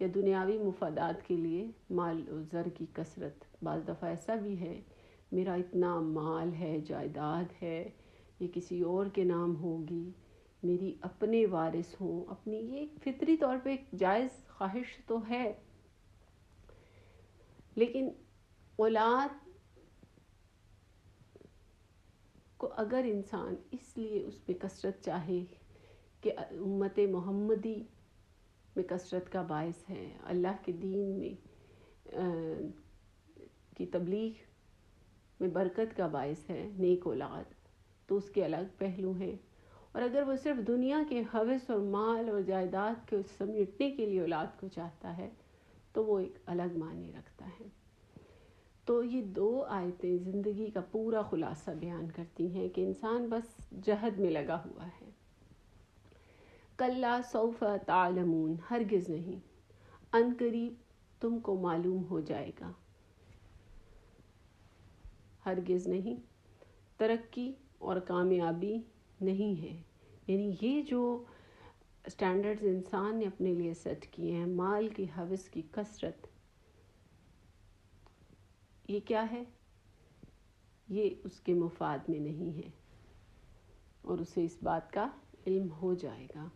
یا دنیاوی مفادات کے لیے مال و زر کی کثرت. بعض دفعہ ایسا بھی ہے میرا اتنا مال ہے، جائیداد ہے، یہ کسی اور کے نام ہوگی، میری اپنے وارث ہوں، اپنی، یہ فطری طور پہ ایک جائز خواہش تو ہے. لیکن اولاد کو اگر انسان اس لیے اس میں کثرت چاہے کہ امت محمدی میں کثرت کا باعث ہے، اللہ کے دین میں کی تبلیغ میں برکت کا باعث ہے نیک اولاد، تو اس کے الگ پہلو ہیں. اور اگر وہ صرف دنیا کے ہوس اور مال اور جائیداد کو سمیٹنے کے لیے اولاد کو چاہتا ہے تو وہ ایک الگ معنی رکھتا ہے. تو یہ 2 آیتیں زندگی کا پورا خلاصہ بیان کرتی ہیں کہ انسان بس جہد میں لگا ہوا ہے. کلا سوف تعلمون، ہرگز نہیں، ان قریب تم کو معلوم ہو جائے گا. ہرگز نہیں، ترقی اور کامیابی نہیں ہے. یعنی یہ جو سٹینڈرڈز انسان نے اپنے لیے سیٹ کیے ہیں، مال کی ہوس کی کثرت، یہ کیا ہے؟ یہ اس کے مفاد میں نہیں ہے اور اسے اس بات کا علم ہو جائے گا.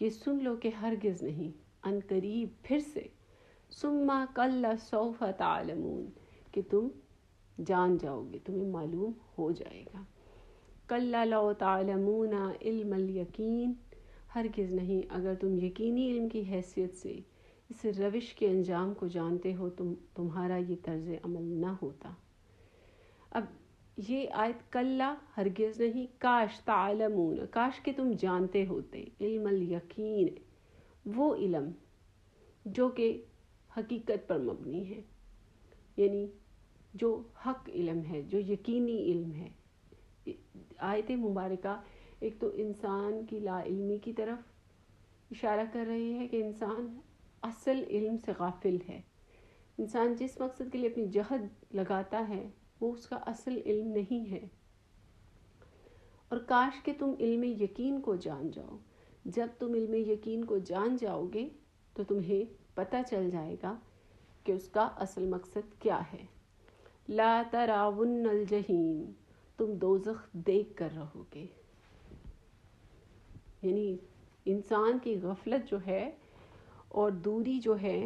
یہ سن لو کہ ہرگز نہیں، ان قریب پھر سے، ثم کلا سوف تعلمون، کہ تم جان جاؤ گے، تمہیں معلوم ہو جائے گا. کلا لو تعلمون علم الیقین، ہرگز نہیں، اگر تم یقینی علم کی حیثیت سے اس روش کے انجام کو جانتے ہو تمہارا یہ طرز عمل نہ ہوتا. اب یہ آیت کلا، ہرگز نہیں، کاش، تعلمون، کاش کہ تم جانتے ہوتے، علم الیقین، وہ علم جو کہ حقیقت پر مبنی ہے، یعنی جو حق علم ہے، جو یقینی علم ہے. آیت مبارکہ ایک تو انسان کی لا علمی کی طرف اشارہ کر رہی ہے کہ انسان اصل علم سے غافل ہے. انسان جس مقصد کے لیے اپنی جہد لگاتا ہے وہ اس کا اصل علم نہیں ہے. اور کاش کہ تم علم یقین کو جان جاؤ. جب تم علم یقین کو جان جاؤ گے تو تمہیں پتہ چل جائے گا کہ اس کا اصل مقصد کیا ہے. لا تراون الجحیم، تم دوزخ دیکھ کر رہو گے. یعنی انسان کی غفلت جو ہے اور دوری جو ہے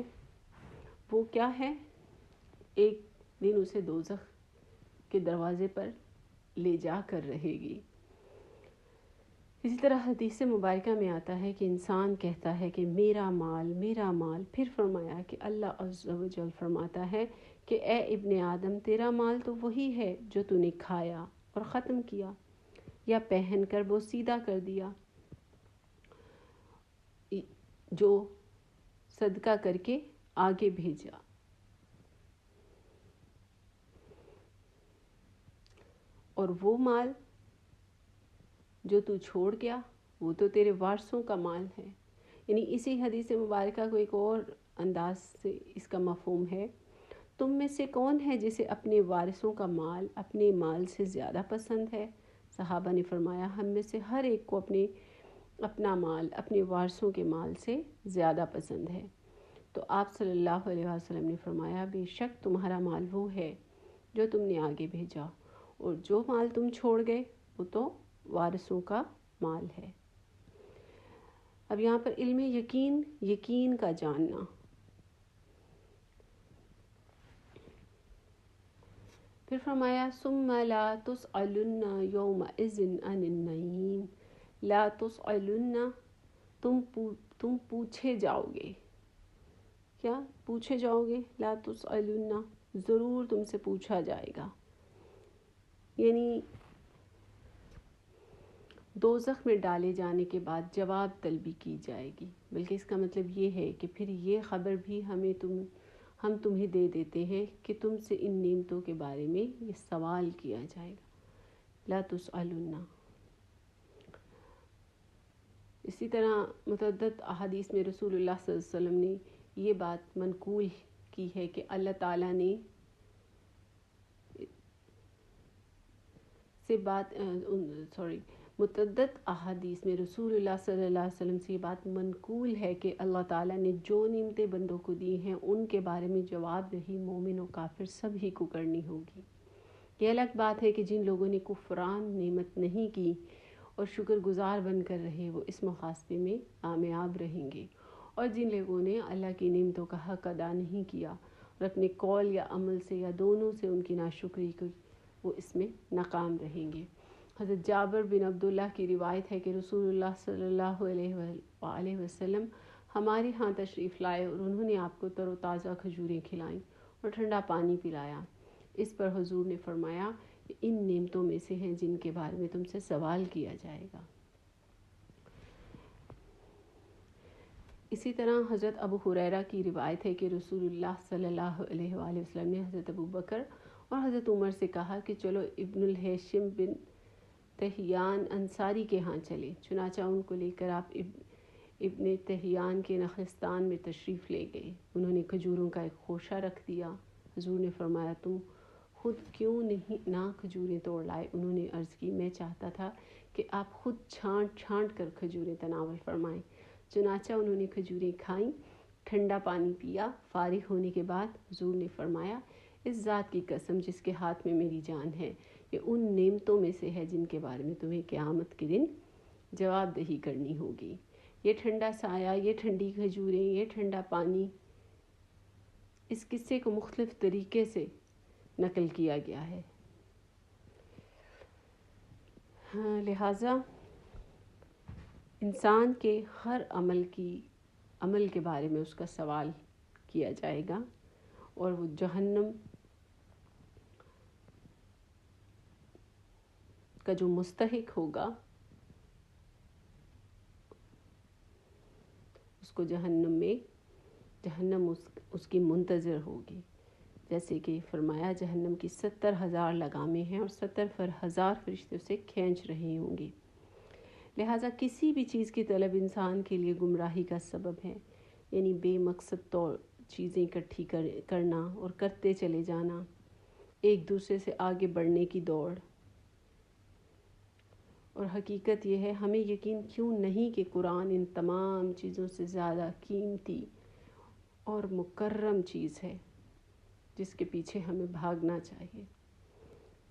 وہ کیا ہے؟ ایک دن اسے دوزخ کے دروازے پر لے جا کر رہے گی. اسی طرح حدیث مبارکہ میں آتا ہے کہ انسان کہتا ہے کہ میرا مال، میرا مال. پھر فرمایا کہ اللہ عز و جل فرماتا ہے کہ اے ابن آدم، تیرا مال تو وہی ہے جو تو نے کھایا اور ختم کیا، یا پہن کر بوسیدہ کر دیا، جو صدقہ کر کے آگے بھیجا. اور وہ مال جو تو چھوڑ گیا وہ تو تیرے وارثوں کا مال ہے. یعنی اسی حدیث مبارکہ کو ایک اور انداز سے اس کا مفہوم ہے، تم میں سے کون ہے جسے اپنے وارثوں کا مال اپنے مال سے زیادہ پسند ہے؟ صحابہ نے فرمایا ہم میں سے ہر ایک کو اپنا مال اپنے وارثوں کے مال سے زیادہ پسند ہے. تو آپ صلی اللہ علیہ وسلم نے فرمایا بے شک تمہارا مال وہ ہے جو تم نے آگے بھیجا، اور جو مال تم چھوڑ گئے وہ تو وارثوں کا مال ہے. اب یہاں پر علم یقین، یقین کا جاننا. پھر فرمایا ثم لا تسألن یومئذ عن النعیم، لا تسألن، تم پوچھے جاؤ گے. کیا پوچھے جاؤ گے؟ لا تسألن، ضرور تم سے پوچھا جائے گا. یعنی دوزخ میں ڈالے جانے کے بعد جواب طلبی کی جائے گی. بلکہ اس کا مطلب یہ ہے کہ پھر یہ خبر بھی ہم تمہیں دے دیتے ہیں کہ تم سے ان نعمتوں کے بارے میں یہ سوال کیا جائے گا. لا تسألن. اسی طرح متعدد احادیث میں رسول اللہ صلی اللہ علیہ وسلم نے یہ بات منقول کی ہے کہ اللہ تعالیٰ نے متعدد احادیث میں رسول اللہ صلی اللہ علیہ وسلم سے یہ بات منقول ہے کہ اللہ تعالیٰ نے جو نعمتیں بندوں کو دی ہیں ان کے بارے میں جواب دہی مومن و کافر سبھی کو کرنی ہوگی۔ یہ الگ بات ہے کہ جن لوگوں نے کفران نعمت نہیں کی اور شکر گزار بن کر رہے وہ اس محاسبے میں کامیاب رہیں گے، اور جن لوگوں نے اللہ کی نعمتوں کا حق ادا نہیں کیا اور اپنے قول یا عمل سے یا دونوں سے ان کی ناشکری کی، وہ اس میں ناکام رہیں گے۔ حضرت جابر بن عبداللہ کی روایت ہے کہ رسول اللہ صلی اللہ علیہ وآلہ وسلم ہمارے ہاں تشریف لائے اور انہوں نے آپ کو تر و تازہ کھجوریں کھلائیں اور ٹھنڈا پانی پلایا۔ اس پر حضور نے فرمایا کہ ان نعمتوں میں سے ہیں جن کے بارے میں تم سے سوال کیا جائے گا۔ اسی طرح حضرت ابو ہریرہ کی روایت ہے کہ رسول اللہ صلی اللہ علیہ وآلہ وسلم نے حضرت ابو بکر اور حضرت عمر سے کہا کہ چلو ابن الہیشم بن تہیان انصاری کے ہاں چلے، چنانچہ ان کو لے کر آپ ابن تہیان کے نخلستان میں تشریف لے گئے۔ انہوں نے کھجوروں کا ایک خوشہ رکھ دیا۔ حضور نے فرمایا تم خود کیوں نہیں نہ کھجوریں توڑ لائے؟ انہوں نے عرض کی میں چاہتا تھا کہ آپ خود چھانٹ چھانٹ کر کھجوریں تناول فرمائیں۔ چنانچہ انہوں نے کھجوریں کھائیں، ٹھنڈا پانی پیا۔ فارغ ہونے کے بعد حضور نے فرمایا اس ذات کی قسم جس کے ہاتھ میں میری جان ہے، یہ ان نعمتوں میں سے ہے جن کے بارے میں تمہیں قیامت کے دن جواب دہی کرنی ہوگی۔ یہ ٹھنڈا سایہ، یہ ٹھنڈی کھجوریں، یہ ٹھنڈا پانی، اس قصے کو مختلف طریقے سے نقل کیا گیا ہے۔ لہٰذا انسان کے ہر عمل کے بارے میں اس کا سوال کیا جائے گا، اور وہ جہنم کا جو مستحق ہوگا اس کو جہنم اس کی منتظر ہوگی۔ جیسے کہ فرمایا جہنم کی 70,000 لگامیں ہیں اور 70,000 فرشتے اسے کھینچ رہے ہوں گے۔ لہٰذا کسی بھی چیز کی طلب انسان کے لیے گمراہی کا سبب ہے، یعنی بے مقصد طور چیزیں اکٹھی کرنا اور کرتے چلے جانا، ایک دوسرے سے آگے بڑھنے کی دوڑ۔ اور حقیقت یہ ہے ہمیں یقین کیوں نہیں کہ قرآن ان تمام چیزوں سے زیادہ قیمتی اور مکرم چیز ہے جس کے پیچھے ہمیں بھاگنا چاہیے۔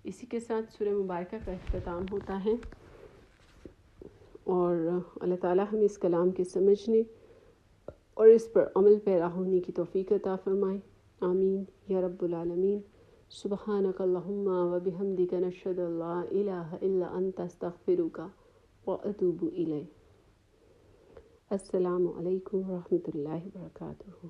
اسی کے ساتھ سورہ مبارکہ کا اختتام ہوتا ہے، اور اللہ تعالیٰ ہمیں اس کلام کے سمجھنے اور اس پر عمل پیرا ہونے کی توفیق عطا فرمائے۔ آمین یا رب العالمین۔ سبحانک اللہم و بحمدک نشہد ان لا الہ الا انت استغفرک و اتوب الیک۔ السلام علیکم ورحمۃ اللہ وبرکاتہ۔